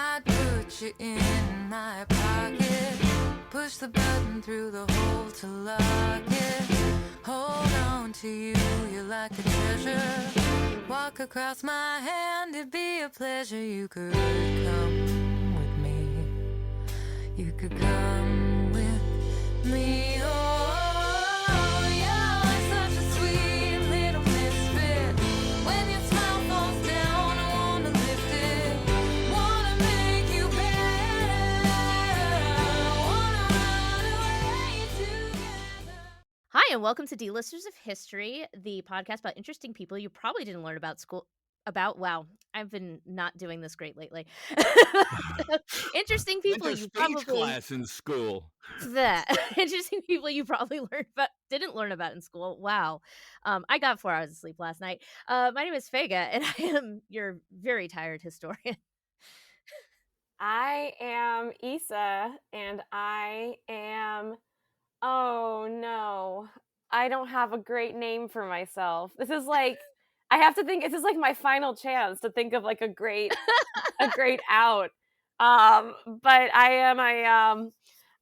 I'd put you in my pocket, push the button through the hole to lock it, hold on to you, you're like a treasure, walk across my hand, it'd be a pleasure. You could come with me, you could come with me. Oh, you're such a sweet little misfit. When your smile falls down, I wanna lift it, wanna make you better, wanna run away together. Hi, and welcome to D-Listers of History, the podcast about interesting people you probably didn't learn about school. Wow, I've been not doing this great lately. Interesting Went people to you speech probably class in school. interesting people you probably learned but didn't learn about in school. Wow, I got 4 hours of sleep last night. My name is Fega, and I am your very tired historian. I am Issa, and I am. Oh no, I don't have a great name for myself. This is like I have to think. This is like my final chance to think of like a great out. But I am a.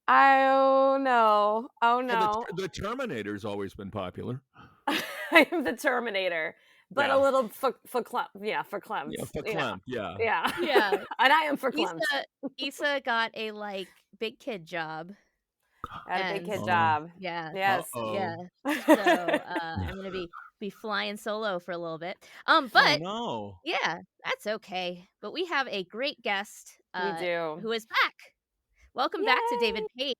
Oh no, oh Well, no, the Terminator's always been popular. I am the Terminator, but Yeah. a little for Clems. Yeah, for you know. Klemp, yeah. Yeah, Yeah, and I am for Clems. Issa got a big kid job. I had a big kid Oh. job. Yeah. Yes. Uh-oh. Yeah. So I'm gonna be flying solo for a little bit. But Oh, no. yeah, that's okay. But we have a great guest We do. who is back. Welcome back to David Page.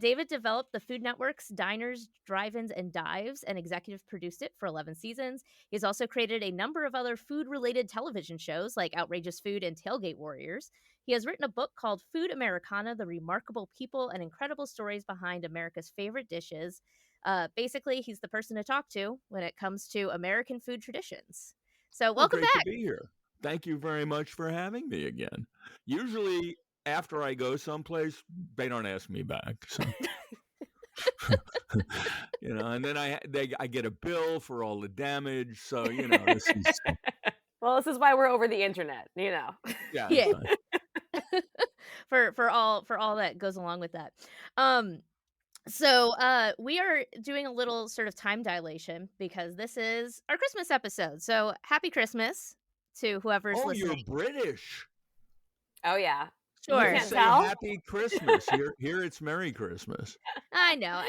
David developed the Food Network's Diners, Drive-Ins, and Dives and executive produced it for 11 seasons. He's also created a number of other food-related television shows like Outrageous Food and Tailgate Warriors. He has written a book called Food Americana, The Remarkable People and Incredible Stories Behind America's Favorite Dishes. Basically, he's the person to talk to when it comes to American food traditions. So welcome Great back. to be here. Thank you very much for having me again. Usually, after I go someplace, they don't ask me back. So. And then I get a bill for all the damage. So this is Well, this is why we're over the internet, yeah. Yeah. Fine. for all that goes along with that. So we are doing a little sort of time dilation because this is our Christmas episode. So happy Christmas to whoever's Oh, listening. you're British. Oh yeah. Sure. You You can't say tell? Happy Christmas. Here it's Merry Christmas. I know.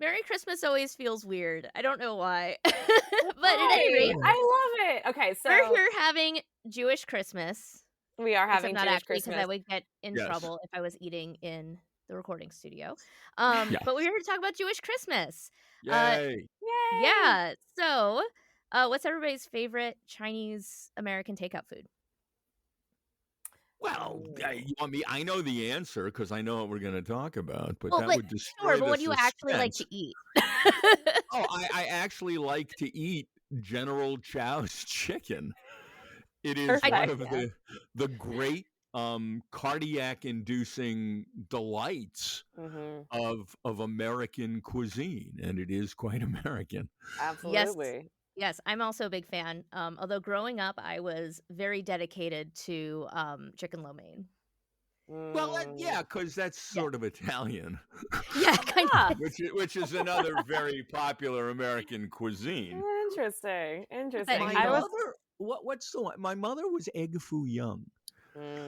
Merry Christmas always feels weird. I don't know why. But at any rate, I love it. Okay, so we're here having Jewish Christmas. we are having Except not Jewish actually, because Christmas. I would get in Yes. trouble if I was eating in the recording studio. Yeah. But we're here to talk about Jewish Christmas. Yay. Yay! Yeah. So, what's everybody's favorite Chinese American takeout food? Well, you want me? I know the answer because I know what we're going to talk about, but Well, that but would destroy sure, but the what do you actually like suspense. to eat? Oh, I actually like to eat General Chow's chicken. It is Perfect. one of the great cardiac-inducing delights Mhm. of American cuisine, and it is quite American. Absolutely. Yes, I'm also a big fan. Although growing up, I was very dedicated to chicken lo mein. Well, yeah, because that's sort of Italian, Yeah, kind Ah, of. which is another very popular American cuisine. Interesting. But My I was- mother, what's the one? My mother was egg foo young.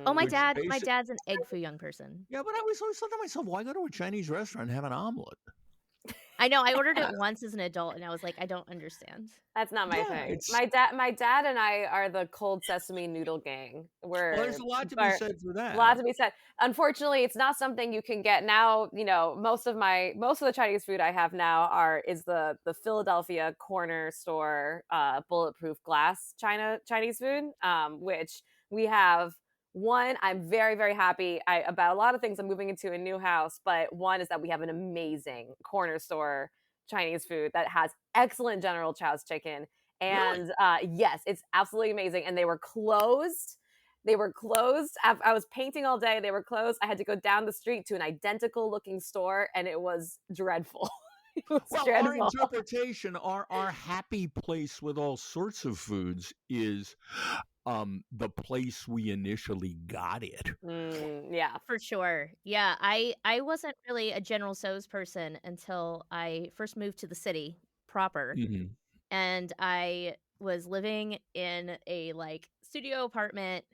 Oh, my Which dad's an egg foo young person. Yeah, but I always thought to myself, why go to a Chinese restaurant and have an omelet? I know. I ordered it once as an adult, and I was like, I don't understand. That's not my Yeah, thing. it's- My dad and I are the cold sesame noodle gang. Well, there's a lot to be said for that. A lot to be said. Unfortunately, it's not something you can get now. Most of the Chinese food I have now is the Philadelphia corner store bulletproof glass Chinese food, which we have. One, I'm very, very happy about a lot of things. I'm moving into a new house, but one is that we have an amazing corner store Chinese food that has excellent General Chow's chicken. And yes, it's absolutely amazing. And they were closed. I was painting all day. They were closed. I had to go down the street to an identical looking store, and it was dreadful. Well, strand our ball. interpretation, our happy place with all sorts of foods is the place we initially got it. Yeah. For sure. Yeah, I wasn't really a General Tso's person until I first moved to the city proper, Mhm. and I was living in a, like, studio apartment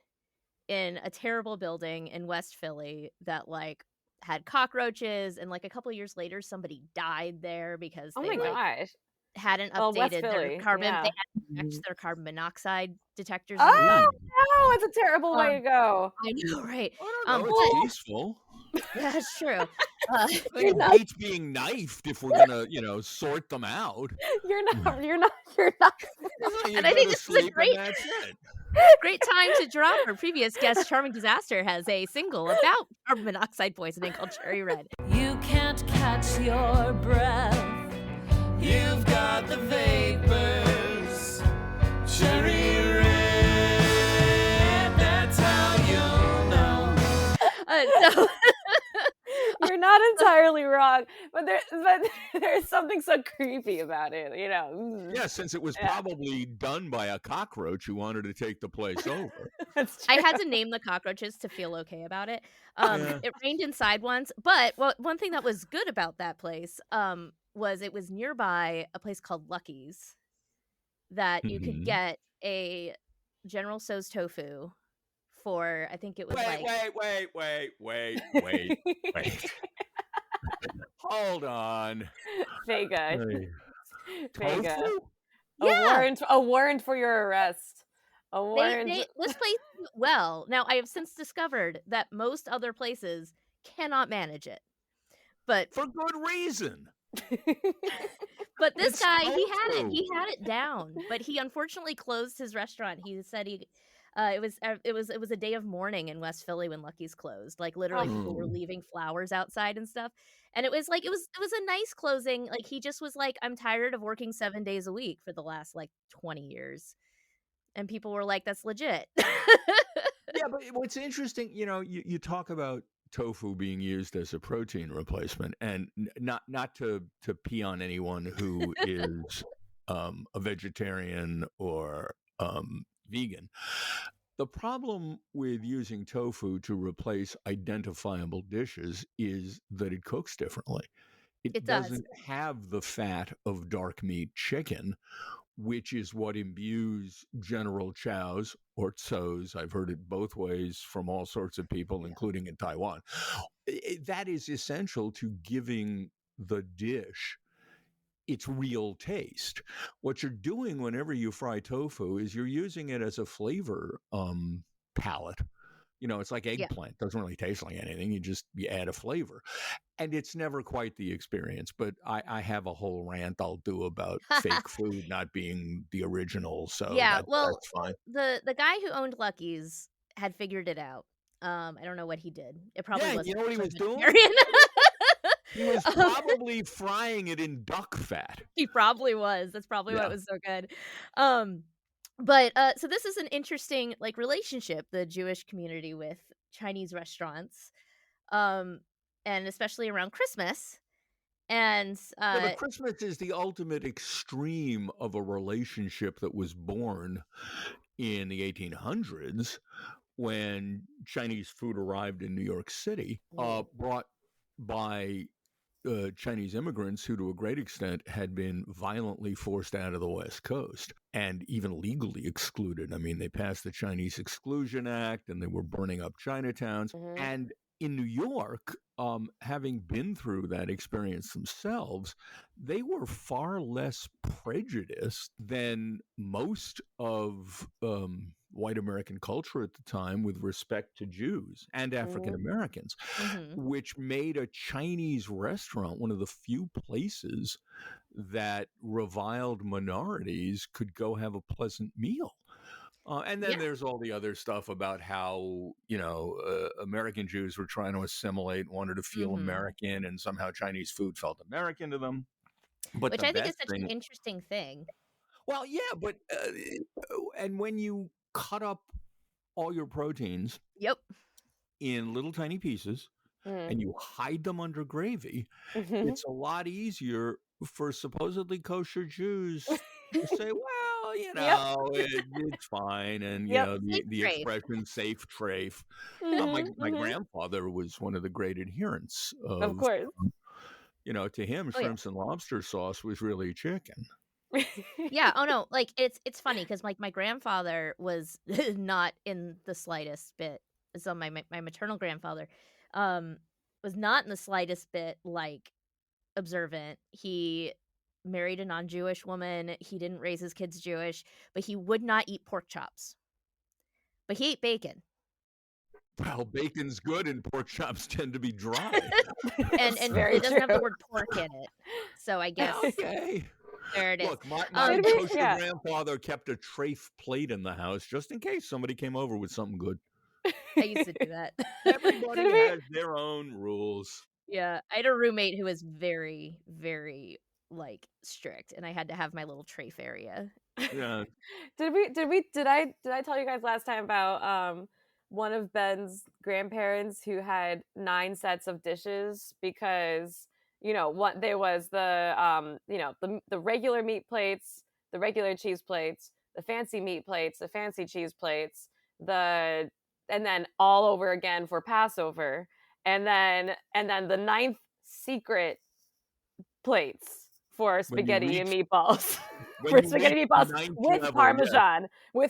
in a terrible building in West Philly that, like, had cockroaches, and, like, a couple years later, somebody died there because Oh they, my like, gosh. hadn't Well, West updated their Philly. carbon they Yeah. hadn't checked their carbon monoxide detectors in a Oh while. Ooh, no, it's a terrible way to Um, go. I know, right? I don't know. It's But peaceful. that's true. Uh, I think You're it not. beats being knifed if we're gonna, sort them out. You're not. You're not. You're not. You and I go think to this is a sleep and that's it. great time to drop our previous guest, Charming Disaster, has a single about carbon monoxide poisoning called Cherry Red. You can't catch your breath. You've got the vapors. Cherry red, that's how you know. So You're not entirely wrong, but there's something so creepy about it. Yeah, since it was probably done by a cockroach who wanted to take the place over. That's I true. had to name the cockroaches to feel okay about it. Yeah. It rained inside once, but one thing that was good about that place was it was nearby a place called Lucky's that you could Mhm. get a General Tso's tofu for, I think it was like Wait. Hold on. Vega. Hey. Vega. Tofu? yeah. A warrant for your arrest. A warrant. This place did it well. Now I have since discovered that most other places cannot manage it. But For good reason. this It's guy, tofu. he had it down, but he unfortunately closed his restaurant. He said it was a day of mourning in West Philly when Lucky's closed. Like literally people were Oh. leaving flowers outside and stuff. And it was a nice closing. Like he just was like, I'm tired of working 7 days a week for the last like 20 years. And people were like, that's legit. Yeah, but what's interesting, you talk about tofu being used as a protein replacement, and not to pee on anyone who is a vegetarian or vegan. The problem with using tofu to replace identifiable dishes is that it cooks differently. It It does. doesn't have the fat of dark meat chicken, which is what imbues General Chow's or Tso's. I've heard it both ways from all sorts of people, including in Taiwan. That is essential to giving the dish its real taste. What you're doing whenever you fry tofu is you're using it as a flavor palette. It's like Yeah. eggplant. Doesn't really taste like anything. You add a flavor. And it's never quite the experience. But I have a whole rant I'll do about fake food not being the original. So Yeah, well, that's fine. the guy who owned Lucky's had figured it out. I don't know what he did. It probably Yeah, wasn't you know what he was doing? vegetarian. He was probably frying it in duck fat. He probably was. That's probably why Yeah. it was so good. But so this is an interesting like relationship, the Jewish community with Chinese restaurants, and especially around Christmas. And Yeah, but Christmas is the ultimate extreme of a relationship that was born in the 1800s when Chinese food arrived in New York City, brought by Chinese immigrants who, to a great extent, had been violently forced out of the West Coast and even legally excluded. I mean, they passed the Chinese Exclusion Act and they were burning up Chinatowns. And in New York, having been through that experience themselves, they were far less prejudiced than most of white American culture at the time with respect to Jews and African Americans, which made a Chinese restaurant one of the few places that reviled minorities could go have a pleasant meal. And then there's all the other stuff about how, American Jews were trying to assimilate, wanted to feel American, and somehow Chinese food felt American to them. But which the I think is best such thing, an interesting thing. well, yeah, but and when you cut up all your proteins Yep. in little tiny pieces and you hide them under gravy, it's a lot easier for supposedly kosher Jews to say, well, Yep. it's fine. And, Yep. Safe the trafe. expression safe trafe. Mhm, My mhm. grandfather was one of the great adherents Of of, course. to him, Oh, yeah. shrimps and lobster sauce was really chicken. Yeah, oh, no, like, it's funny because like, my grandfather was not in the slightest bit so my maternal grandfather, um, was not in the slightest bit, like, observant. He married a non-Jewish woman, he didn't raise his kids Jewish, but he would not eat pork chops. But he ate bacon. Well, bacon's good and pork chops tend to be dry. And It's very it doesn't have the true. word pork in it. So I guess Okay. there it is. Look, my Um, Did we? kosher Yeah. grandfather kept a trafe plate in the house just in case somebody came over with something good. I used to do that. Everybody Did we? has their own rules. Yeah, I had a roommate who was very, very, like, strict, and I had to have my little trafe area. Yeah. Did I tell you guys last time about one of Ben's grandparents who had 9 sets of dishes because what there was the regular meat plates, the regular cheese plates, the fancy meat plates, the fancy cheese plates, and then all over again for Passover, and then the ninth secret plates for When you spaghetti and reach meatballs. when For you reach spaghetti the meatballs ninth with level, yes.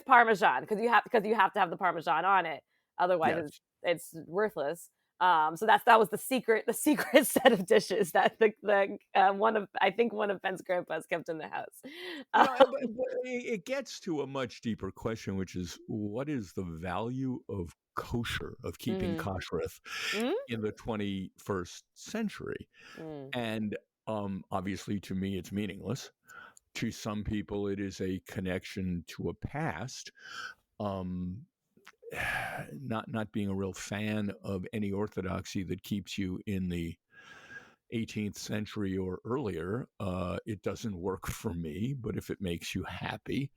parmesan because you have to have the parmesan on it, otherwise Yes. it's worthless. So that was the secret set of dishes that the I think one of Ben's grandpas kept in the house. But it gets to a much deeper question, which is what is the value of kosher, of keeping Mm. kashrut Mm? in the 21st century? Mm. And obviously, to me, it's meaningless. To some people, it is a connection to a past. Um, not being a real fan of any orthodoxy that keeps you in the 18th century or earlier, it doesn't work for me. But if it makes you happy,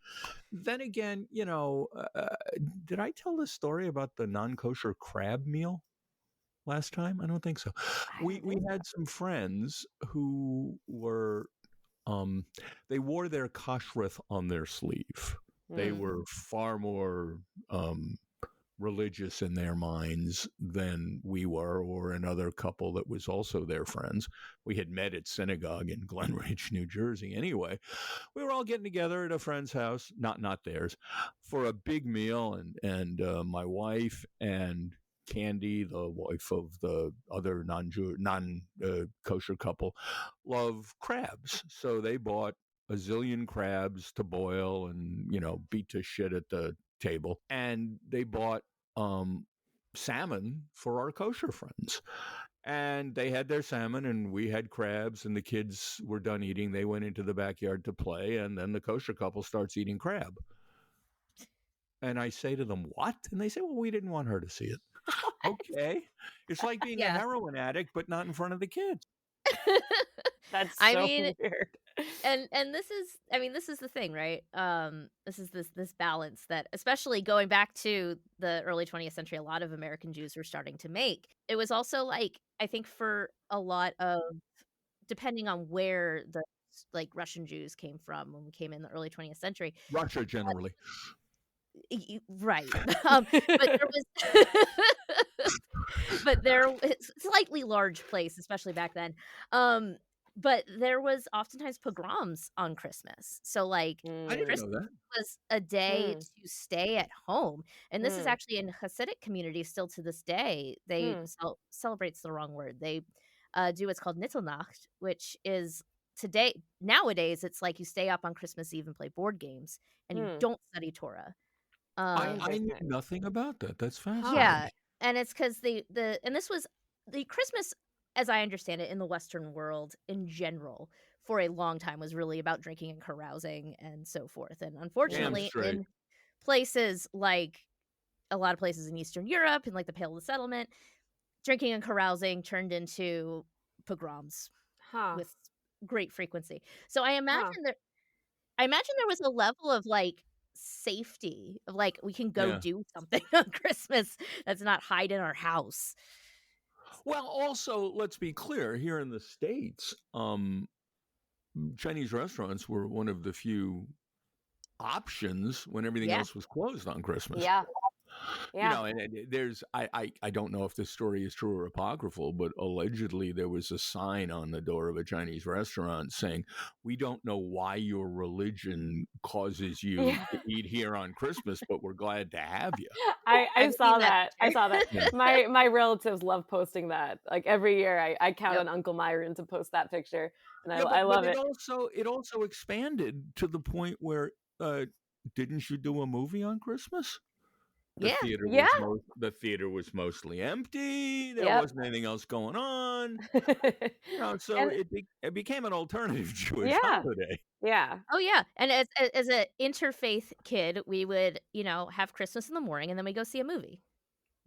then again, did I tell this story about the non-kosher crab meal last time? I don't think so. I don't We think had some friends who were they wore their kashrut on their sleeve. so. They were far more religious in their minds than we were, or another couple that was also their friends. We had met at synagogue in Glen Ridge, New Jersey. Anyway, we were all getting together at a friend's house, not theirs, for a big meal, and my wife and Candy, the wife of the other non-kosher couple, love crabs. So they bought a zillion crabs to boil and, beat to shit at the table. And they bought salmon for our kosher friends. And they had their salmon and we had crabs, and the kids were done eating. They went into the backyard to play, and then the kosher couple starts eating crab. And I say to them, what? And they say, well, we didn't want her to see it. Okay. It's like being a Yeah. heroin addict, but not in front of the kids. That's I so mean, weird. and this is the thing, right? This is this balance that, especially going back to the early 20th century, a lot of American Jews were starting to make. It was also like, I think for a lot of, depending on where the like Russian Jews came from when we came in the early 20th century, Russia generally. right. But there was but there it's a slightly large place, especially back then. But there was oftentimes pogroms on Christmas. So like I didn't Mm. Christmas know that. was a day Hmm. to stay at home. And this is Hmm. actually in Hasidic communities still to this day. They Hmm. celebrates the wrong word. They do what's called Nittelnacht, which is nowadays it's like you stay up on Christmas Eve and play board games and you Hmm. don't study Torah. I knew Interesting. nothing about that. That's fascinating. Yeah, and it's because and this was the Christmas, as I understand it, in the Western world in general, for a long time was really about drinking and carousing and so forth. And Damn unfortunately, straight. in places like a lot of places in Eastern Europe and like the Pale of the Settlement, drinking and carousing turned into pogroms Huh. with great frequency. So Huh. I imagine there was a level of like safety of like we can go Yeah. do something on Christmas that's not hide in our house. Well, also, let's be clear, here in the States, Chinese restaurants were one of the few options when everything Yeah. else was closed on Christmas. Yeah. You Yeah. know, and there's I don't know if this story is true or apocryphal, but allegedly there was a sign on the door of a Chinese restaurant saying, "We don't know why your religion causes you Yeah. to eat here on Christmas, but we're glad to have you." I I've saw seen that that. I picture. saw that. Yeah. My relatives love posting that. Like every year I count Yep. on Uncle Myron to post that picture. And Yeah, I but love it. it also expanded to the point where didn't you do a movie on Christmas? The Yeah. theater Yeah. was the theater was mostly empty. There Yep. wasn't anything else going on. You know, so And it became an alternative Jewish yeah. holiday. Yeah. Oh yeah. And as an interfaith kid, we would, have Christmas in the morning and then we go see a movie.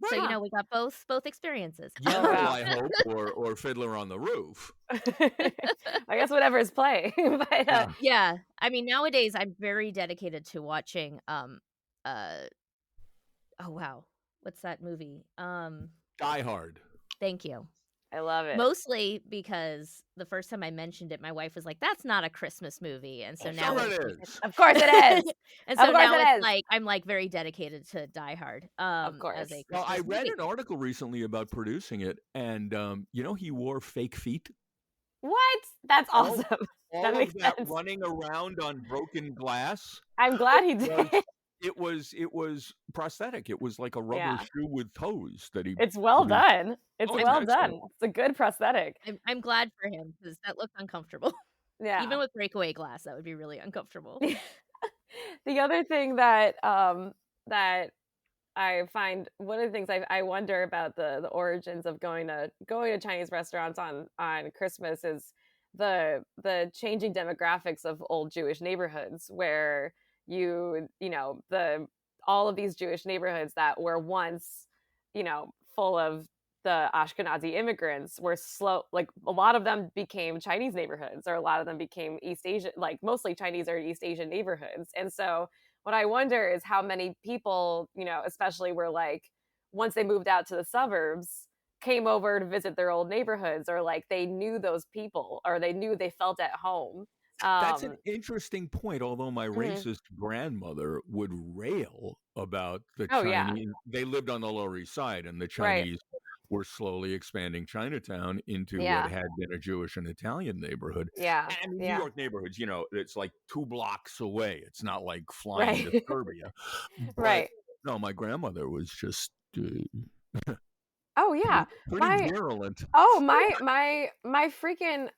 So, Right. Huh. we got both experiences. Oh, Yentl, wow. I hope, or Fiddler on the Roof. I guess whatever is playing. But Yeah. Yeah. I mean, nowadays I'm very dedicated to watching oh wow. What's that movie? Die Hard. Thank you. I love it. Mostly because the first time I mentioned it, my wife was like, "That's not a Christmas movie." And so now Sure it's it like is. Of course it is. and Of so course now it it's is. like I'm like very dedicated to Die Hard Of as course. a Well, I Christmas read movie. an article recently about producing it, and he wore fake feet. What? That's All, awesome. all That of makes that sense. running around on broken glass I'm glad he did. was it was prosthetic. It was like a rubber Yeah. shoe with toes that he It's well produced. done. It's Oh, it's well excellent. done. It's a good prosthetic. I'm glad for him because that looked uncomfortable. Even Yeah. with breakaway glass, that would be really uncomfortable. The other thing that that I find one of the things I wonder about the origins of going to Chinese restaurants on Christmas is the changing demographics of old Jewish neighborhoods where the all of these Jewish neighborhoods that were once full of the Ashkenazi immigrants were like a lot of them became Chinese neighborhoods, or a lot of them became East Asian, like mostly Chinese or East Asian neighborhoods. And so what I wonder is how many people, especially were like, once they moved out to the suburbs, came over to visit their old neighborhoods, or like they knew those people, or they felt at home. That's an interesting point, although my Mhm. racist grandmother would rail about the Oh, yeah. Chinese. They lived on the Lower East Side, and the Right. Chinese were slowly expanding Chinatown into Yeah. what had been a Jewish and Italian neighborhood. Yeah. And New Yeah. York neighborhoods, it's like 2 blocks away. It's not like flying Right. to Serbia. But Right. no, my grandmother was just Oh yeah. pretty My virulent. oh my freaking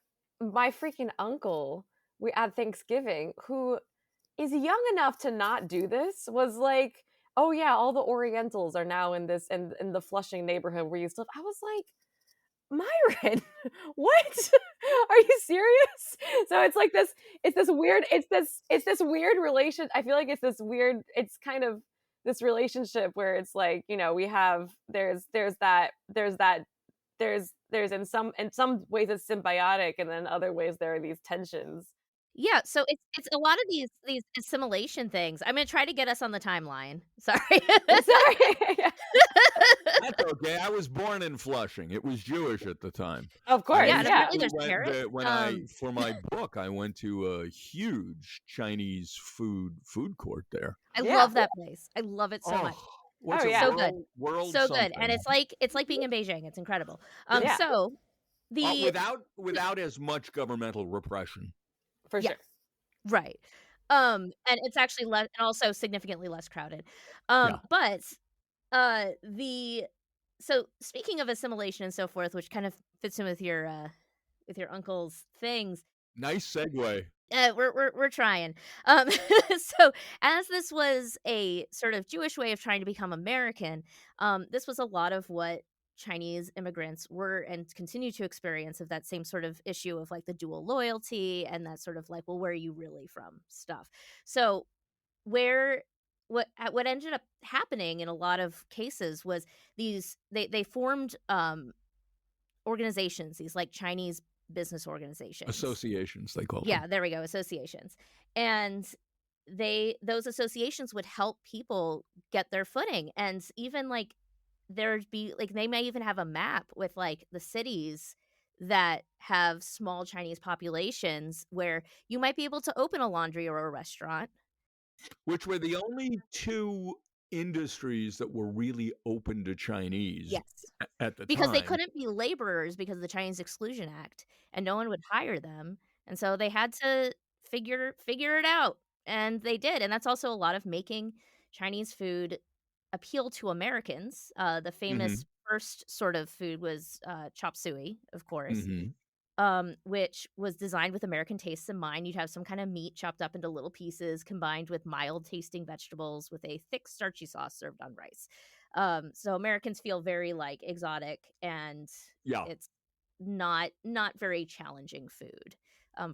uncle at Thanksgiving, who is young enough to not do this, was like, "Oh yeah, all the Orientals are now in the Flushing neighborhood where you still." I was like, "Myron, what? Are you serious?" So it's like this. It's this weird relation. I feel like it's this weird. It's kind of this relationship where it's like, we have there's in some ways it's symbiotic, and then other ways there are these tensions. Yeah, so it's a lot of these assimilation things. I'm gonna try to get us on the timeline. Sorry. Sorry. That's okay. I was born in Flushing. It was Jewish at the time. Of course. Yeah, and Yeah. apparently there's carrots. For my book, I went to a huge Chinese food court there. I Yeah. love that place. I love it so much. What's Oh, it, yeah. So good. World So something. good. And it's like being in Beijing. It's incredible. Yeah. So the without as much governmental repression. For Yeah. sure. right. And it's actually less, and also significantly less crowded. Yeah. But so speaking of assimilation and so forth, which kind of fits in with your uncle's things. Nice segue. We're trying. So as this was a sort of Jewish way of trying to become American, this was a lot of what Chinese immigrants were and continue to experience, of that same sort of issue of like the dual loyalty and that sort of like, well, where are you really from stuff. So what ended up happening in a lot of cases was they formed organizations, these like Chinese business organizations, Associations, they call them. yeah, there we go, associations. And those associations would help people get their footing. And even like there'd be like, they may even have a map with like the cities that have small Chinese populations where you might be able to open a laundry or a restaurant. Which were the only 2 industries that were really open to Chinese Yes. at the Because they time. couldn't be laborers because of the Chinese Exclusion Act, and no one would hire them, and so they had to figure it out, and they did, and that's also a lot of making Chinese food appeal to Americans. The famous Mhm, first sort of food was, chop suey, of course, mhm. which was designed with American tastes in mind. You'd have some kind of meat chopped up into little pieces, combined with mild tasting vegetables with a thick, starchy sauce served on rice. So Americans feel very like exotic, and Yeah. it's not very challenging food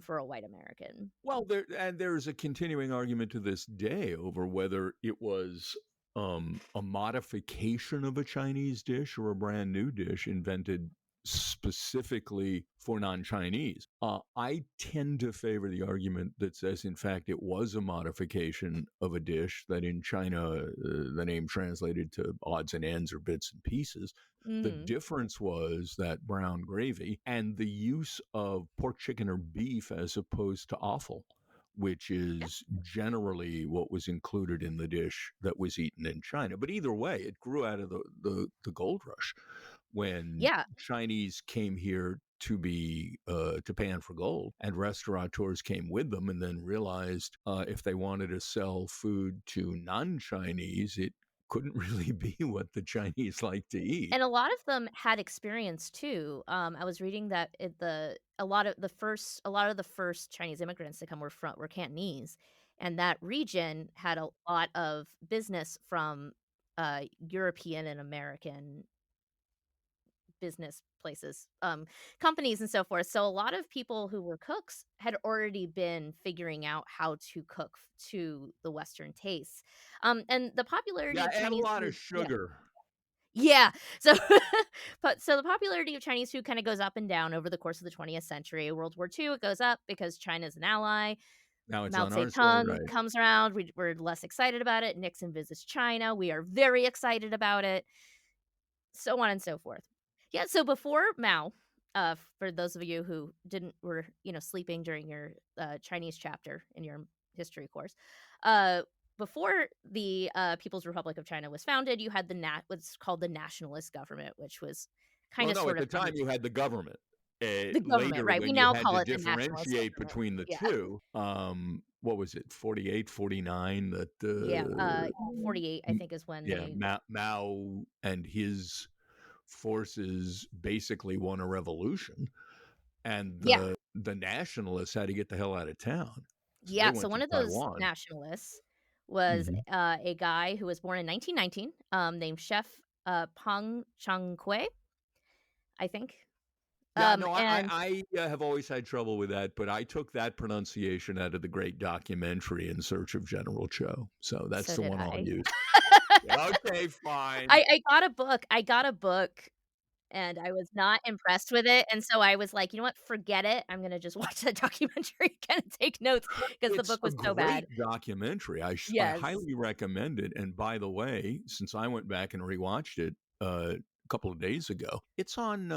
for a white American. Well, there's a continuing argument to this day over whether it was a modification of a Chinese dish or a brand new dish invented specifically for non-Chinese. I tend to favor the argument that says, in fact, it was a modification of a dish that in China, the name translated to odds and ends or bits and pieces. The Mhm. difference was that brown gravy and the use of pork, chicken, or beef as opposed to offal, which Yeah. is generally what was included in the dish that was eaten in China. But either way, it grew out of the gold rush when Yeah. Chinese came here to pan for gold, and restaurateurs came with them, and then realized if they wanted to sell food to non-Chinese, it couldn't really be what the Chinese like to eat. And a lot of them had experience too. I was reading that a lot of the first Chinese immigrants to come were Cantonese, and that region had a lot of business from European and American business places, companies and so forth. So a lot of people who were cooks had already been figuring out how to cook to the Western tastes. And the popularity Yeah, of and a Chinese lot of food, yeah. sugar. Yeah. So so the popularity of Chinese food kinda goes up and down over the course of the 20th century. World War II, it goes up because China's an ally. Now it's Mao on our side, Zedong right? comes around, we're less excited about it. Nixon visits China, we are very excited about it, so on and so forth. Yeah, so before Mao, for those of you who didn't were, sleeping during your, Chinese chapter in your history course, uh, before the, People's Republic of China was founded, you had what's called the nationalist government, which was Well, kinda no, at sort the of time you had the government. the government, Later, right? We when you now had call to it the nationalist differentiate government. between the Yeah. 2, what was it, 48, 49? That Yeah, 48, I think, is when yeah, they Mao and his forces basically won a revolution, and Yeah. the nationalists had to get the hell out of town, so they Yeah, so went to one of those Taiwan. nationalists was, Mhm. a guy who was born in 1919, named Chef, Peng Changque, I think, Yeah, no, and have always had trouble with that, but I took that pronunciation out of the great documentary In Search of General Cho, so that's so the did one I'll I. use. Okay, fine. I got a book, and I was not impressed with it, and so I was like, "You know what? Forget it. I'm gonna just watch the documentary again and take notes because the It's book a was so bad." great documentary. I Yes. highly recommend it, and by the way, since I went back and rewatched it, a couple of days ago, it's on,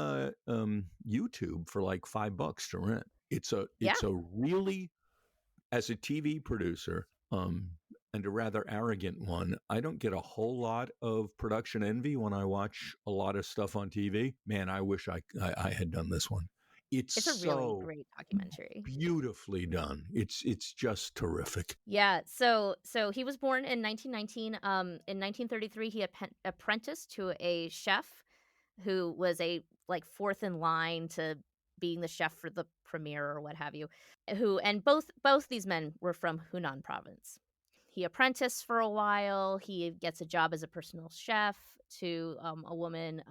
YouTube for, like, $5 to rent. Yeah. It's a really as a TV producer, and a rather arrogant one, I don't get a whole lot of production envy when I watch a lot of stuff on TV. Man, I wish I had done this one. It's It's a really so great documentary. beautifully done. It's just terrific. Yeah, so he was born in 1919. In 1933, he apprenticed to a chef who was a like fourth in line to being the chef for the premiere or what have you. Who and both these men were from Hunan province. He apprenticed for a while. He gets a job as a personal chef to a woman,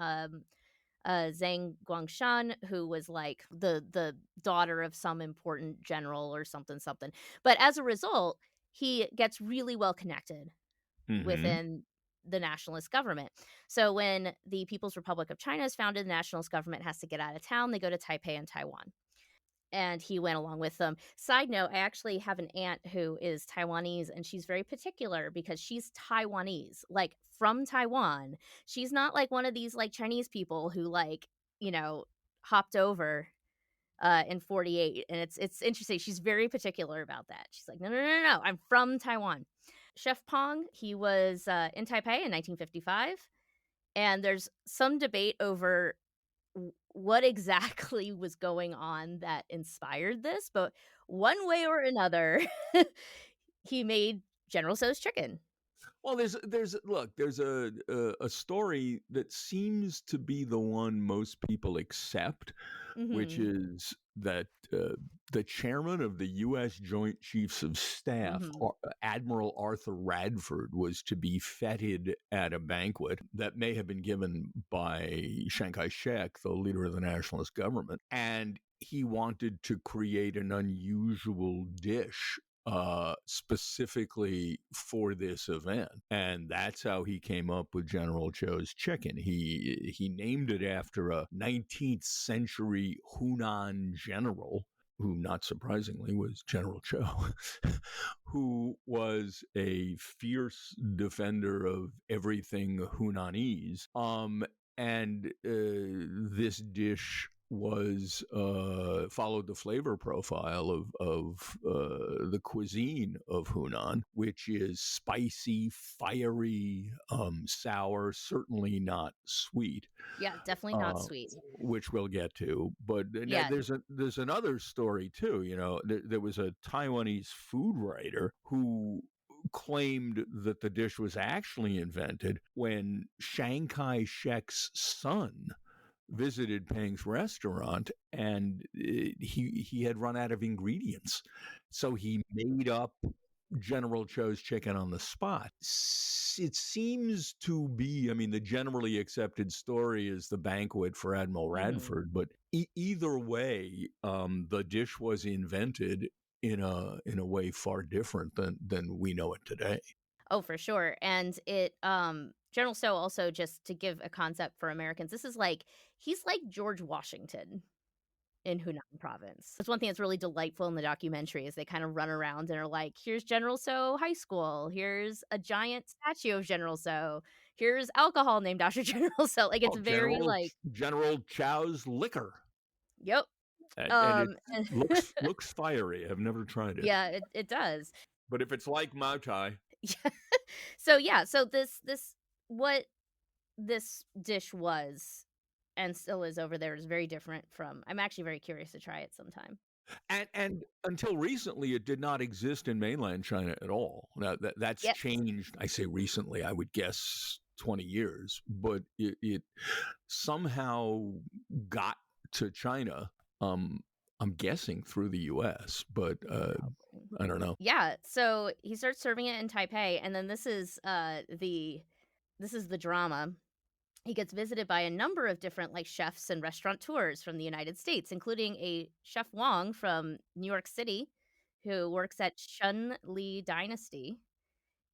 Zhang Guangshan, who was like the daughter of some important general or something something. But as a result, he gets really well connected Mhm. within the nationalist government. So when the People's Republic of China is founded, the nationalist government has to get out of town. They go to Taipei and Taiwan, and he went along with them. Side note, I actually have an aunt who is Taiwanese, and she's very particular because she's Taiwanese, like from Taiwan. She's not like one of these like Chinese people who like, you know, hopped over in 48, and it's interesting. She's very particular about that. She's like, no, I'm from Taiwan. Chef Pong, he was in Taipei in 1955, and there's some debate over what exactly was going on that inspired this, but one way or another, he made General Tso's chicken. Well, there's a story that seems to be the one most people accept, which Mhm. is that the chairman of the U.S. Joint Chiefs of Staff, Mhm. Admiral Arthur Radford, was to be feted at a banquet that may have been given by Chiang Kai-shek, the leader of the nationalist government, and he wanted to create an unusual dish specifically for this event, and that's how he came up with General Tso's chicken. He named it after a 19th century Hunan general, who, not surprisingly, was General Tso, who was a fierce defender of everything Hunanese. And this dish was followed the flavor profile of the cuisine of Hunan, which is spicy, fiery, sour, certainly not sweet, Yeah, definitely not sweet. which we'll get to. But Yeah. there's another story too. There was a Taiwanese food writer who claimed that the dish was actually invented when Chiang Kai-shek's son visited Peng's restaurant, and he had run out of ingredients, so he made up General Tso's chicken on the spot. It seems to be, I mean, the generally accepted story is the banquet for Admiral Radford, but either way, the dish was invented in a way far different than we know it today. Oh, for sure. And it General Tso, also, just to give a concept for Americans, this is like he's like George Washington in Hunan province. That's one thing that's really delightful in the documentary is they kind of run around and are like, here's General Tso High School, here's a giant statue of General Tso, here's alcohol named after General Tso. Like, it's Oh, very like, General Chow's liquor. yep. And it And looks fiery. I've never tried it. yeah, it does. But if it's like Mai Tai, Yeah. So this what this dish was and still is over there is very different from. I'm actually very curious to try it sometime. and until recently, it did not exist in mainland China at all. Now that's Yes. changed. I say recently, I would guess 20 years, but it somehow got to China. I'm guessing through the U.S., but I don't know. Yeah, so he starts serving it in Taipei, and then this is the drama. He gets visited by a number of different like chefs and restaurateurs from the United States, including a Chef Wong from New York City, who works at Shun Li Dynasty.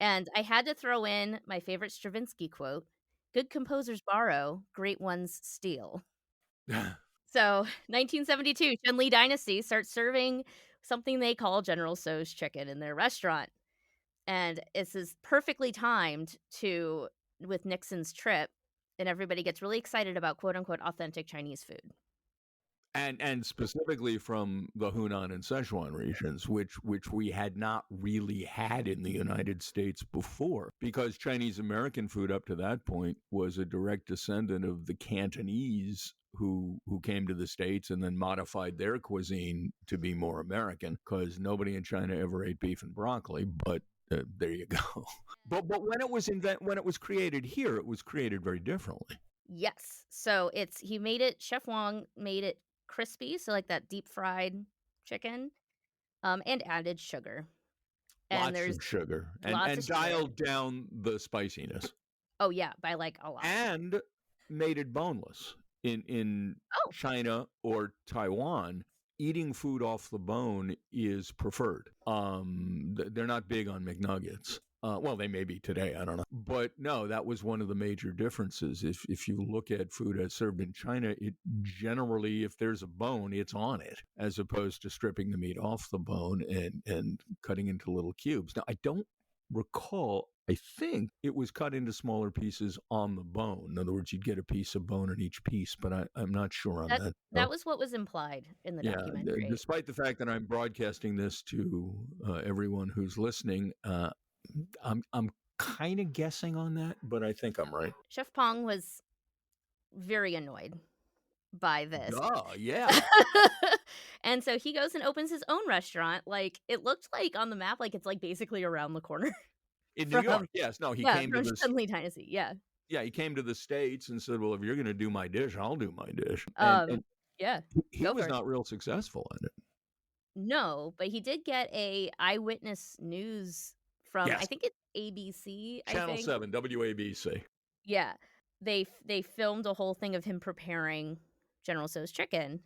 And I had to throw in my favorite Stravinsky quote: "Good composers borrow, great ones steal." So, 1972, Shun Li Dynasty starts serving something they call General Tso's chicken in their restaurant. And this is perfectly timed with Nixon's trip, and everybody gets really excited about quote unquote authentic Chinese food. And specifically from the Hunan and Sichuan regions, which we had not really had in the United States before, because Chinese American food up to that point was a direct descendant of the Cantonese who came to the States and then modified their cuisine to be more American, because nobody in China ever ate beef and broccoli. But there you go. But when it was created here, it was created very differently. Yes. So Chef Wong made it crispy, so like that deep fried chicken, and added sugar. And Lots there's of sugar lots and of sugar. dialed down the spiciness. Oh yeah, by like a lot. And made it boneless. In China or Taiwan, eating food off the bone is preferred. They're not big on McNuggets. Well, they may be today. I don't know. But no, that was one of the major differences. If you look at food as served in China, it generally, if there's a bone, it's on it, as opposed to stripping the meat off the bone and cutting into little cubes. Now, I don't recall. I think it was cut into smaller pieces on the bone. In other words, you'd get a piece of bone in each piece, but I'm not sure on that. That was what was implied in the documentary. Despite the fact that I'm broadcasting this to everyone who's listening, I'm kind of guessing on that, but I think I'm right. Chef Pong was very annoyed by this. Yeah. And so he goes and opens his own restaurant. Like, it looked like on the map, like it's like basically around the corner. In New York, yes. No, he came to from Shanley Dynasty, yeah. Yeah, he came to the States and said, well, if you're going to do my dish, I'll do my dish. Yeah. He was not real successful in it. No, but he did get a eyewitness news from, I think it's ABC. Channel 7, WABC. Yeah. They filmed a whole thing of him preparing General Tso's chicken.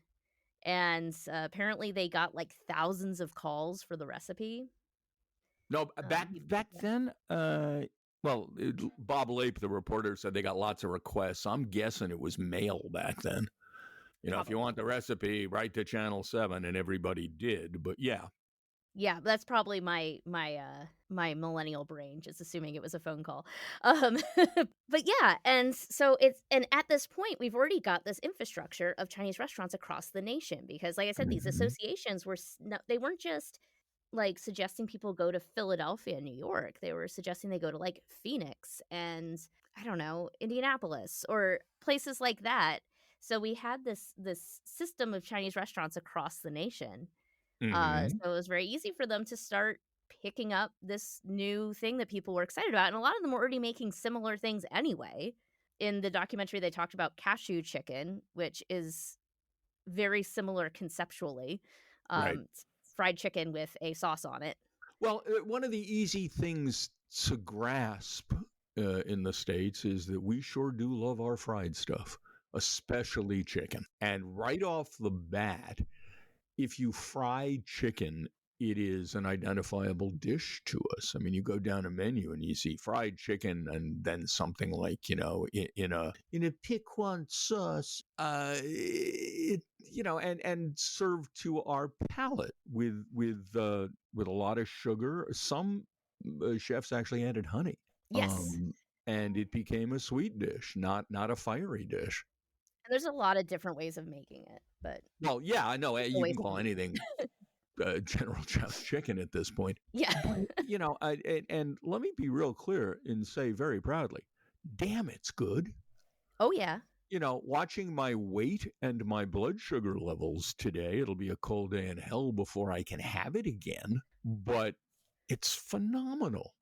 And apparently they got like thousands of calls for the recipe. No, back then, Bob Lape, the reporter, said they got lots of requests. I'm guessing it was mail back then. You know, If you want the recipe, write to Channel 7, and everybody did. But yeah. Yeah, that's probably my millennial brain, just assuming it was a phone call. But yeah, and so and at this point, we've already got this infrastructure of Chinese restaurants across the nation because, like I said, these associations they weren't just like suggesting people go to Philadelphia, New York. They were suggesting they go to like Phoenix and I don't know, Indianapolis or places like that. So we had this system of Chinese restaurants across the nation. So it was very easy for them to start picking up this new thing that people were excited about. And a lot of them were already making similar things anyway. In the documentary, they talked about cashew chicken, which is very similar conceptually. Fried chicken with a sauce on it. Well, one of the easy things to grasp in the States is that we sure do love our fried stuff, especially chicken. And right off the bat, if you fry chicken, it is an identifiable dish to us. I mean, you go down a menu and you see fried chicken and then something like, in a piquant sauce, and served to our palate with a lot of sugar. Some chefs actually added honey. Yes. And it became a sweet dish, not a fiery dish. And there's a lot of different ways of making it, but well, yeah, I know you can call anything General Tso's chicken at this point. Yeah, but, and let me be real clear and say very proudly, damn, it's good. Oh yeah. Watching my weight and my blood sugar levels today, it'll be a cold day in hell before I can have it again. But it's phenomenal.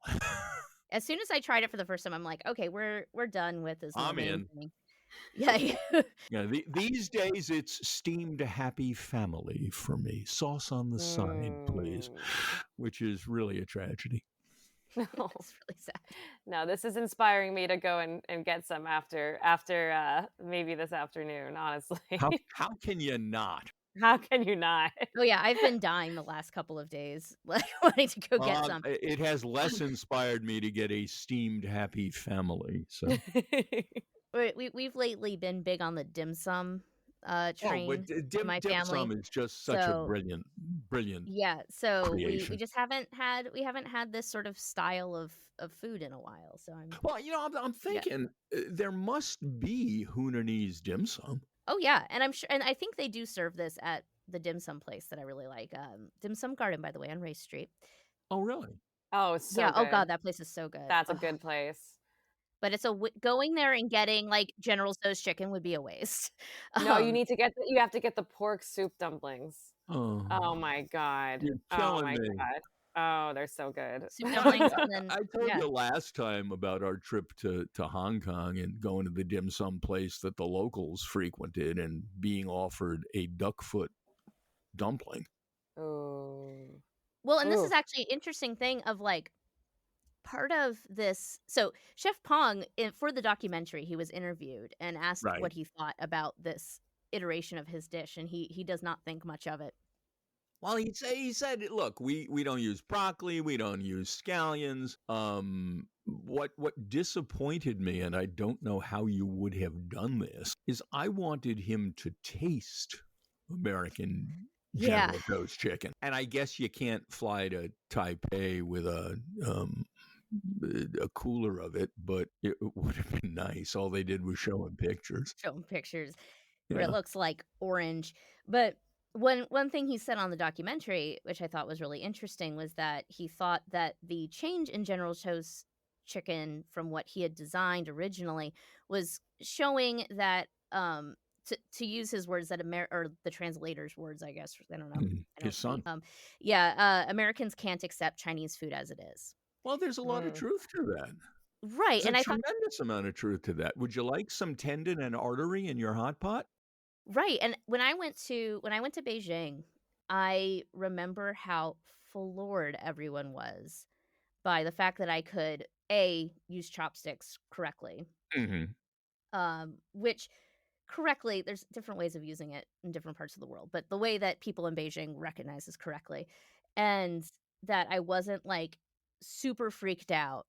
As soon as I tried it for the first time, I'm like, okay, we're done with this. I'm in. Thing. Yeah. These days it's steamed Happy Family for me. Sauce on the side, please. Which is really a tragedy. No, it's really sad. No, this is inspiring me to go and get some after maybe this afternoon. Honestly, how can you not? How can you not? Oh yeah, I've been dying the last couple of days, like wanting to go get some. It has less inspired me to get a steamed Happy Family. So. We've lately been big on the dim sum train. My dim family. sum is just such a brilliant. Yeah, so creation. we just haven't had this sort of style of food in a while. So I'm thinking there must be Hunanese dim sum. Oh yeah, and I'm sure, and I think they do serve this at the dim sum place that I really like, Dim Sum Garden, by the way, on Race Street. Oh really? Oh, it's so yeah. good. Oh god, that place is so good. That's a good place. But it's going there and getting like General Tso's chicken would be a waste. No, you have to get the pork soup dumplings. Oh my god! You're killing me. God! Oh, they're so good. Soup dumplings. And then, I told you last time about our trip to Hong Kong and going to the dim sum place that the locals frequented and being offered a duck foot dumpling. Oh. Well, and this is actually an interesting thing of like. Part of this, so Chef Pong, for the documentary, he was interviewed and asked what he thought about this iteration of his dish, and he does not think much of it. Well, he said, look, we don't use broccoli, we don't use scallions. What disappointed me, and I don't know how you would have done this, is I wanted him to taste American General Tso's chicken, and I guess you can't fly to Taipei with a a cooler of it, but it would have been nice. All they did was show him pictures. Show 'em pictures where it Yeah. looks like orange. But one thing he said on the documentary, which I thought was really interesting, was that he thought that the change in General Tso's chicken from what he had designed originally was showing that to use his words that or the translator's words, I guess, I don't know. I don't His son. speak. Americans can't accept Chinese food as it is. Well, there's a lot of truth to that. Right, There's and a I thought tremendous amount of truth to that. Would you like some tendon and artery in your hot pot? right, and when I went to Beijing, I remember how floored everyone was by the fact that I could A, use chopsticks correctly, Mm-hmm. which correctly, there's different ways of using it in different parts of the world, but the way that people in Beijing recognize is correctly, and that I wasn't like super freaked out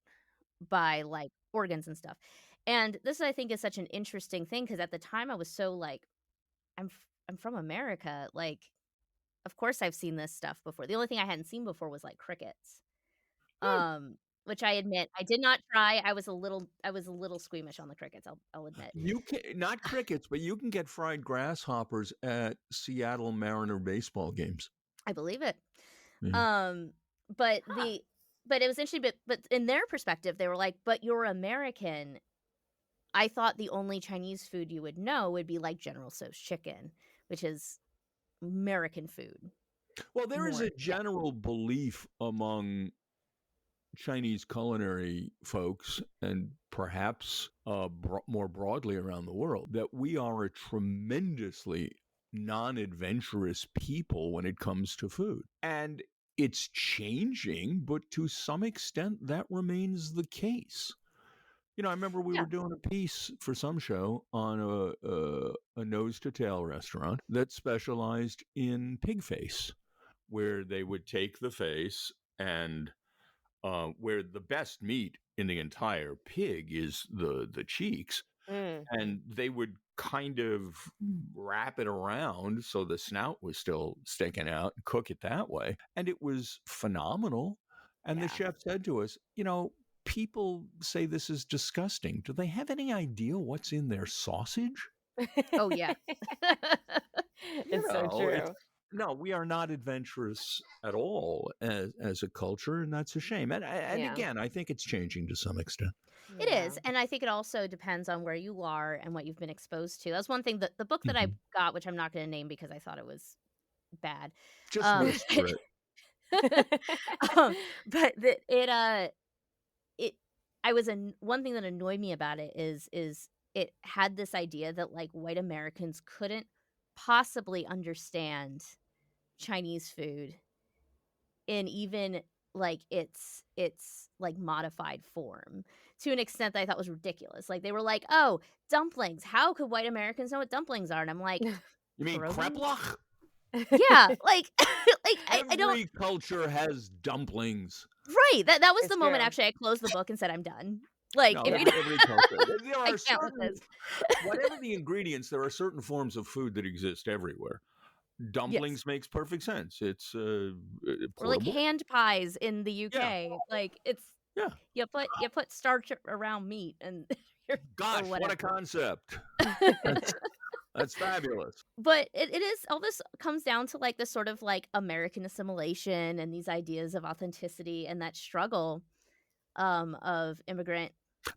by like organs and stuff. And this I think is such an interesting thing because at the time I was so like I'm from America. Like, of course I've seen this stuff before. The only thing I hadn't seen before was like crickets. Which I admit I did not try. I was a little squeamish on the crickets. I'll admit. You can not crickets, but you can get fried grasshoppers at Seattle Mariner baseball games. I believe it. Yeah. But it was interesting. But in their perspective, they were like, "But you're American." I thought the only Chinese food you would know would be like General Tso's chicken, which is American food. Well, there is More, a general belief among Chinese culinary folks and perhaps more broadly around the world that we are a tremendously non-adventurous people when it comes to food. And it's changing, but to some extent that remains the case. You know, I remember we were doing a piece for some show on a nose to tail restaurant that specialized in pig face, where they would take the face and where the best meat in the entire pig is the cheeks, and they would kind of wrap it around so the snout was still sticking out and cook it that way, and it was phenomenal. And the chef said to us, you know, people say this is disgusting. Do they have any idea what's in their sausage? Oh yeah. It's so true. No, we are not adventurous at all as a culture, and that's a shame. And again, I think it's changing to some extent. It is, and I think it also depends on where you are and what you've been exposed to. That's one thing that the book that I got, which I'm not going to name because I thought it was bad. Just whisper it. But one thing that annoyed me about it is it had this idea that like white Americans couldn't possibly understand Chinese food in even like its like modified form to an extent that I thought was ridiculous. Like they were like, "Oh, dumplings. How could white Americans know what dumplings are?" And I'm like, "You mean kreplach?" Yeah, like I don't. Every culture has dumplings. Right. That was It's the moment true. actually I closed the book and said I'm done. Like No, if you every culture. There I are can't with certain, this. whatever the ingredients, there are certain forms of food that exist everywhere. Dumplings makes perfect sense. It's Or like portable. hand pies in the UK. Like it's you put starch around meat and Gosh, or what a whatever. concept. That's fabulous. But it is all this comes down to like this sort of like American assimilation and these ideas of authenticity and that struggle of immigrant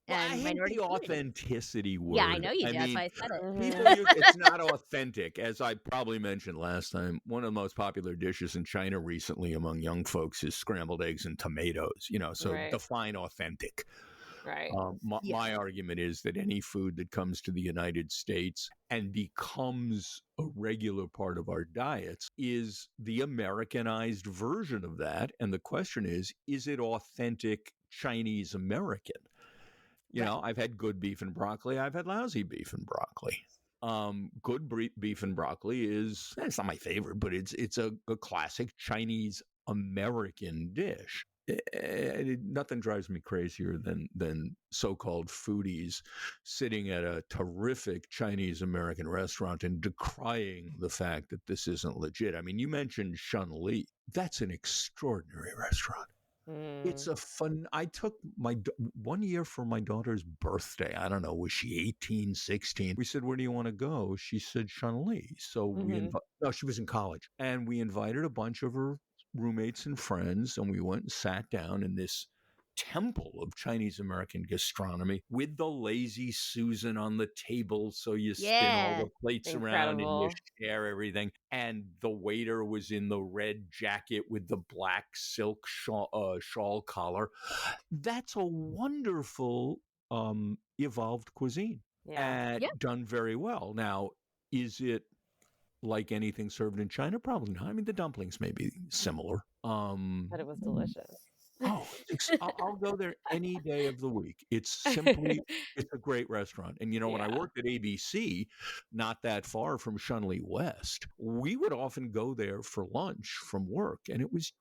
Well, I and hate minority the communities. authenticity word. Yeah, I know you do. That's mean, why I said it. people use it's not authentic, as I probably mentioned last time. One of the most popular dishes in China recently among young folks is scrambled eggs and tomatoes. You know, so define authentic. Right. My argument is that any food that comes to the United States and becomes a regular part of our diets is the Americanized version of that. And the question is it authentic Chinese American? You know, I've had good beef and broccoli. I've had lousy beef and broccoli. Good beef and broccoli it's not my favorite, but it's a classic Chinese American dish. Nothing drives me crazier than so-called foodies sitting at a terrific Chinese American restaurant and decrying the fact that this isn't legit. I mean, you mentioned Shun Li. That's an extraordinary restaurant. It's a fun. I took my 1 year for my daughter's birthday. I don't know, was she 18, 16? We said, "Where do you want to go?" She said, "Shanli." So no, she was in college, and we invited a bunch of her roommates and friends, and we went and sat down in this temple of Chinese American gastronomy with the lazy Susan on the table. So you spin all Yeah. the plates around and you share everything. And the waiter was in the red jacket with the black silk shawl collar. That's a wonderful evolved cuisine and done very well. Now, is it like anything served in China? Probably not. I mean, the dumplings may be similar. But it was delicious. Oh, I'll go there any day of the week. It's a great restaurant. And, when I worked at ABC, not that far from Shunley West, we would often go there for lunch from work. And it was,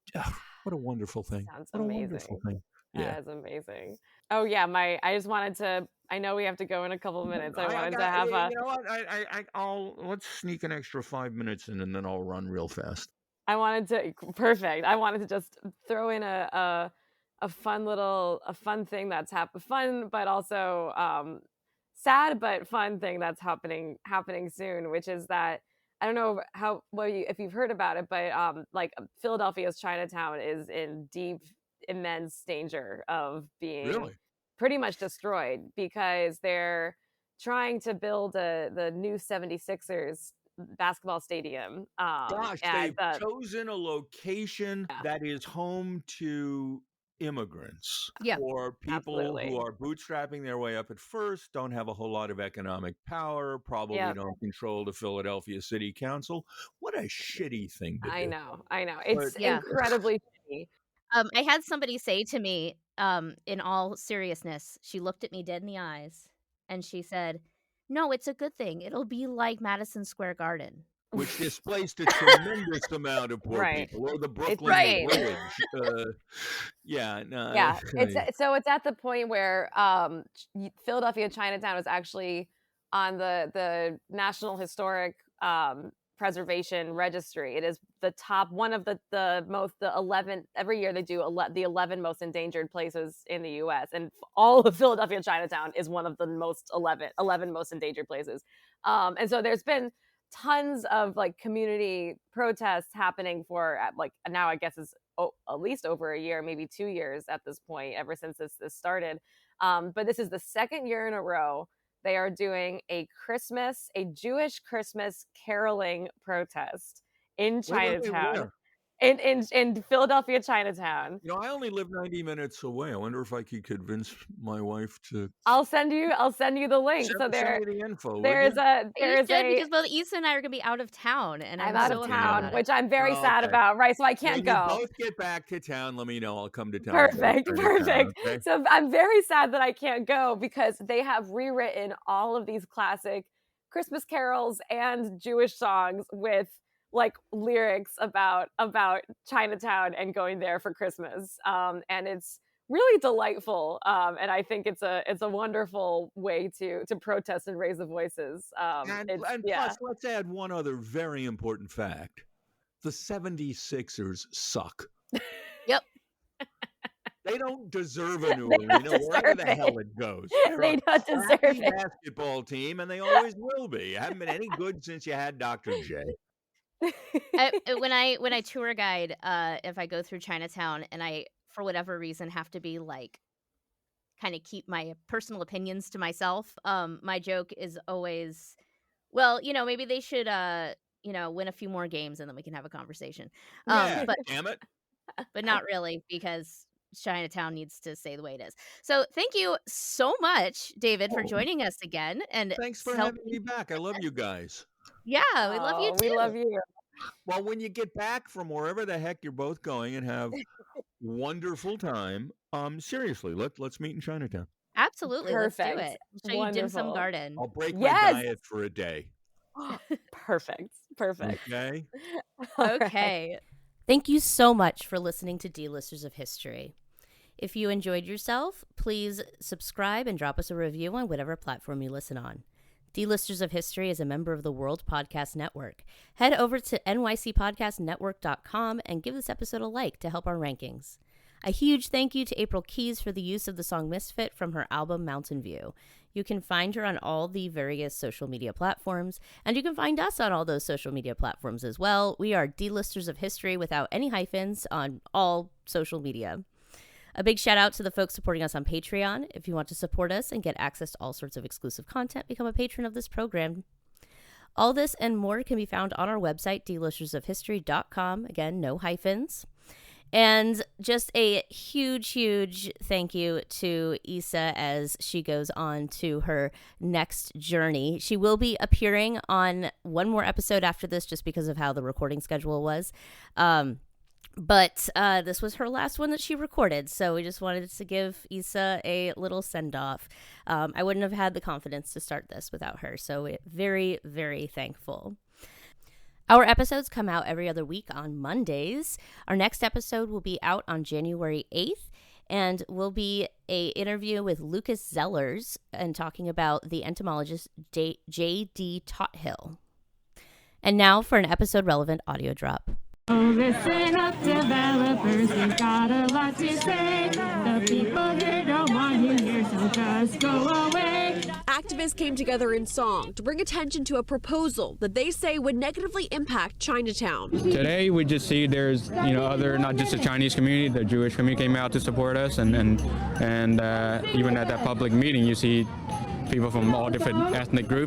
what a wonderful thing. Sounds what amazing. A wonderful thing. Yeah. That's amazing. Oh, yeah. I just wanted to, I know we have to go in a couple of minutes. I wanted to have a. You know what? Let's sneak an extra 5 minutes in and then I'll run real fast. Perfect. I wanted to just throw in a fun thing that's fun, but also sad but fun thing that's happening soon, which is that I don't know if you've heard about it, but like Philadelphia's Chinatown is in deep, immense danger of being pretty much destroyed because they're trying to build the new 76ers basketball stadium. Gosh, they've chosen a location that is home to immigrants or people who are bootstrapping their way up at first, don't have a whole lot of economic power, probably don't control the Philadelphia City Council. What a shitty thing to do. I know. It's incredibly shitty. I had somebody say to me, in all seriousness, she looked at me dead in the eyes and she said, "No, it's a good thing. It'll be like Madison Square Garden." Which displaced a tremendous amount of poor people, or the Brooklyn Bridge. It's at the point where Philadelphia Chinatown is actually on the National Historic Preservation Registry. It is the top one of the 11. Every year they do the 11 most endangered places in the U.S. and all of Philadelphia Chinatown is one of the 11 most endangered places. And so there's been tons of like community protests happening for like now I guess is at least over a year, maybe 2 years at this point, ever since this started. But this is the second year in a row they are doing a Jewish Christmas caroling protest in Chinatown. In Philadelphia Chinatown. I only live 90 minutes away. I wonder if I could convince my wife to. I'll send you the link. Send me the info. Because both Issa and I are gonna be out of town, and I'm out of town, which I'm very sad about. Right, so I can't go. You both get back to town. Let me know. I'll come to town. Perfect. Okay? So I'm very sad that I can't go because they have rewritten all of these classic Christmas carols and Jewish songs with like lyrics about Chinatown and going there for Christmas. And it's really delightful. And I think it's a wonderful way to protest and raise the voices. Plus, let's add one other very important fact. The 76ers suck. Yep. They don't deserve a new arena, wherever the hell it goes. They don't deserve it. Basketball team, and they always will be. Haven't been any good since you had Dr. J. When I tour guide, if I go through Chinatown and I, for whatever reason, have to be like, kind of keep my personal opinions to myself, my joke is always, well, maybe they should, win a few more games and then we can have a conversation. But damn it. But not really, because Chinatown needs to stay the way it is. So thank you so much, David, for joining us again. And thanks for having me back. I love you guys. Yeah, we love you too. We love you. Well, when you get back from wherever the heck you're both going and have wonderful time, seriously, let's meet in Chinatown. Absolutely. Perfect. Let's do it. I'll show you Dim Sum Garden. I'll break my diet for a day. Perfect. Okay. Okay. Thank you so much for listening to D-Listers of History. If you enjoyed yourself, please subscribe and drop us a review on whatever platform you listen on. D-Listers of History is a member of the World Podcast Network. Head over to nycpodcastnetwork.com and give this episode a like to help our rankings. A huge thank you to April Keys for the use of the song Misfit from her album Mountain View. You can find her on all the various social media platforms, and you can find us on all those social media platforms as well. We are D-listers of history without any hyphens on all social media. A big shout out to the folks supporting us on Patreon. If you want to support us and get access to all sorts of exclusive content, become a patron of this program. All this and more can be found on our website, dlistersofhistory.com. Again, no hyphens. And just a huge, huge thank you to Issa as she goes on to her next journey. She will be appearing on one more episode after this just because of how the recording schedule was. But this was her last one that she recorded, so we just wanted to give Issa a little send-off. I wouldn't have had the confidence to start this without her, so very, very thankful. Our episodes come out every other week on Mondays. Our next episode will be out on January 8th, and will be an interview with Lucas Zellers and talking about the entomologist J.D. Tothill. And now for an episode-relevant audio drop. Oh, listen up, developers, we've got a lot to say. The people here don't want you here, so just go away. Activists came together in song to bring attention to a proposal that they say would negatively impact Chinatown. Today we just see there's, other, not just the Chinese community, the Jewish community came out to support us, and even at that public meeting you see people from all different ethnic groups.